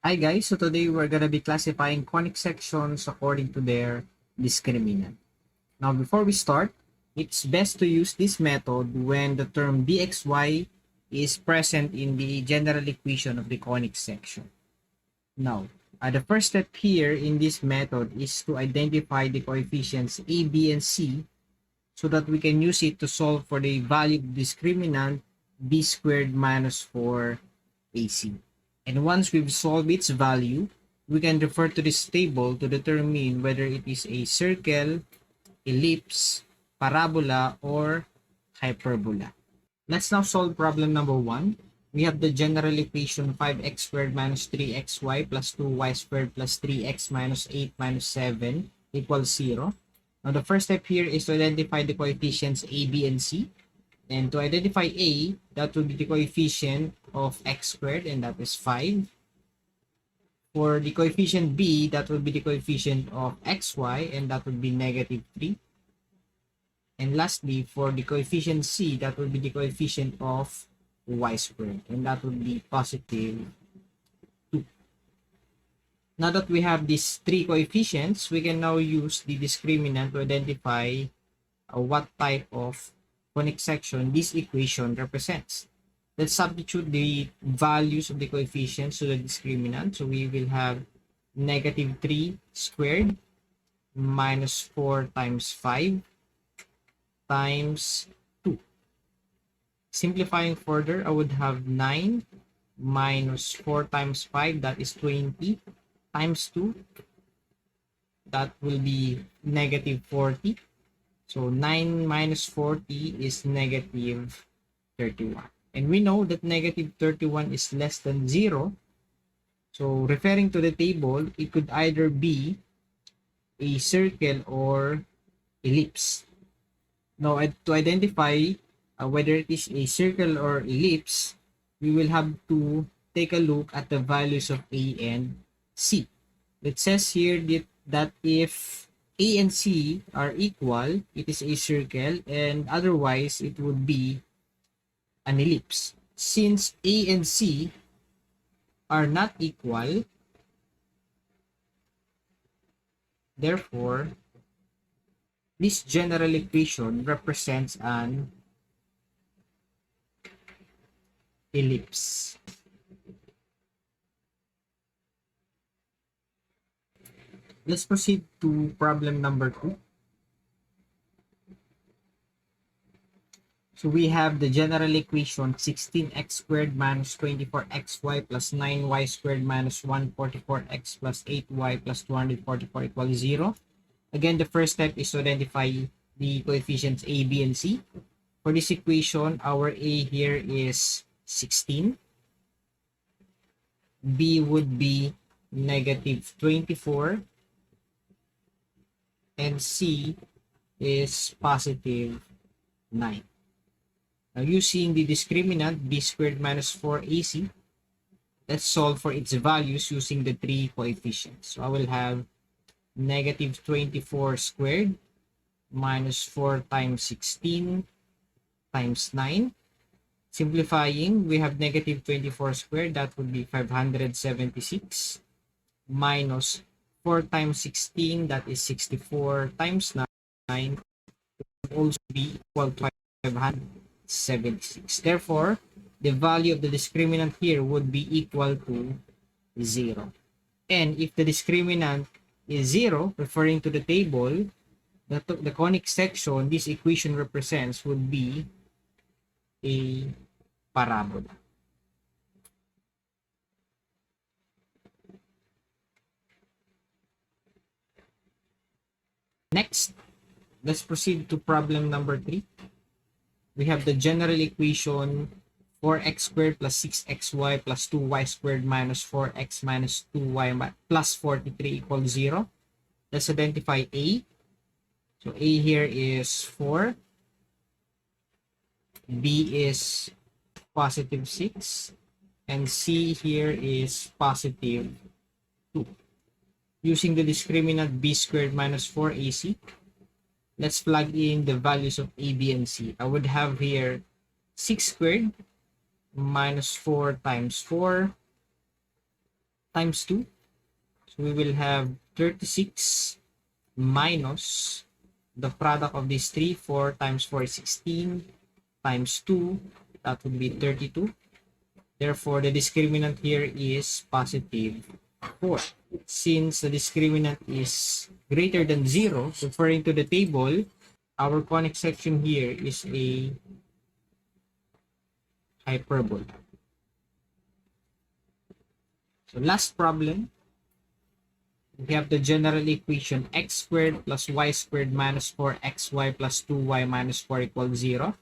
Hi guys, so today we're going to be classifying conic sections according to their discriminant. Now before we start, it's best to use this method when the term dxy is present in the general equation of the conic section. Now, the first step here in this method is to identify the coefficients a, b, and c so that we can use it to solve for the value of discriminant b squared minus 4ac. And once we've solved its value, we can refer to this table to determine whether it is a circle, ellipse, parabola, or hyperbola. Let's now solve problem number 1. We have the general equation 5x squared minus 3xy plus 2y squared plus 3x minus 8 minus 7 equals 0. Now the first step here is to identify the coefficients a, b, and c. And to identify a, that will be the coefficient of x squared, and that is 5. For the coefficient b, that will be the coefficient of xy, and that would be negative 3. And lastly, for the coefficient c, that will be the coefficient of y squared, and that would be positive 2. Now that we have these three coefficients, we can now use the discriminant to identify what type of conic section this equation represents. Let's substitute the values of the coefficients to the discriminant. So we will have negative 3 squared minus 4 times 5 times 2. Simplifying further, I would have 9 minus 4 times 5, that is 20, times 2, that will be negative 40. So 9 minus 40 is negative 31. And we know that negative 31 is less than 0. So referring to the table, it could either be a circle or ellipse. Now, to identify whether it is a circle or ellipse, we will have to take a look at the values of a and c. It says here that if a and c are equal, it is a circle, and otherwise it would be an ellipse. Since a and c are not equal, therefore this general equation represents an ellipse. Let's proceed to problem number 2. So we have the general equation 16x squared minus 24xy plus 9y squared minus 144x plus 8y plus 244 equals 0. Again, the first step is to identify the coefficients a, b, and c. For this equation, our a here is 16. B would be negative 24. And c is positive 9. Now, using the discriminant b squared minus 4ac, let's solve for its values using the three coefficients. So I will have negative 24 squared minus 4 times 16 times 9. Simplifying, we have negative 24 squared, that would be 576, minus 4 times 16, that is 64, times 9 would also be equal to 576. Therefore, the value of the discriminant here would be equal to 0. And if the discriminant is 0, referring to the table, the conic section this equation represents would be a parabola. Next, let's proceed to problem number 3. We have the general equation 4x squared plus 6xy plus 2y squared minus 4x minus 2y plus 43 equals 0. Let's identify a. So a here is 4. B is positive 6. And c here is positive 2. Using the discriminant b squared minus 4ac, let's plug in the values of a, b, and c. I would have here 6 squared minus 4 times 4 times 2. So we will have 36 minus the product of these three. 4 times 4 is 16 times 2. That would be 32. Therefore, the discriminant here is positive 4. Since the discriminant is greater than 0, referring to the table, our conic section here is a hyperbola. So last problem, we have the general equation x squared plus y squared minus 4xy plus 2y minus 4 equals 0.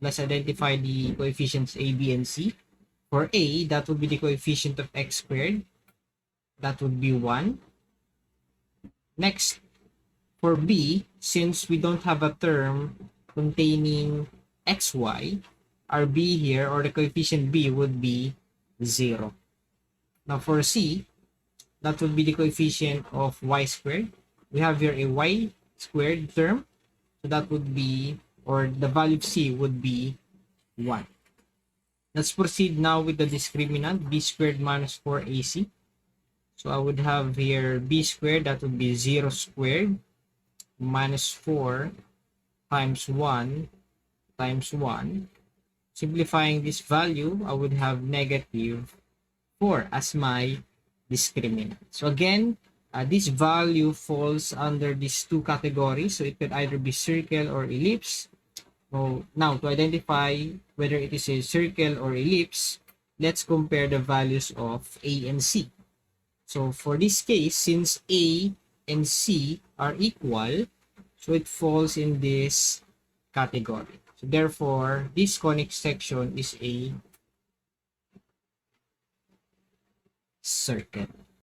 Let's identify the coefficients a, b, and c. For a, that would be the coefficient of x squared. That would be 1. Next, for b, since we don't have a term containing xy, our b here, or the coefficient b, would be 0. Now for c, that would be the coefficient of y squared. We have here a y squared term. So that would be, or the value of c would be 1. Let's proceed now with the discriminant, b squared minus 4ac. So I would have here b squared, that would be 0 squared minus 4 times 1 times 1. Simplifying this value, I would have negative 4 as my discriminant. So again, this value falls under these two categories. So it could either be circle or ellipse. So now, to identify whether it is a circle or ellipse, let's compare the values of a and c. So for this case, since a and c are equal, so it falls in this category. So therefore, this conic section is a circle.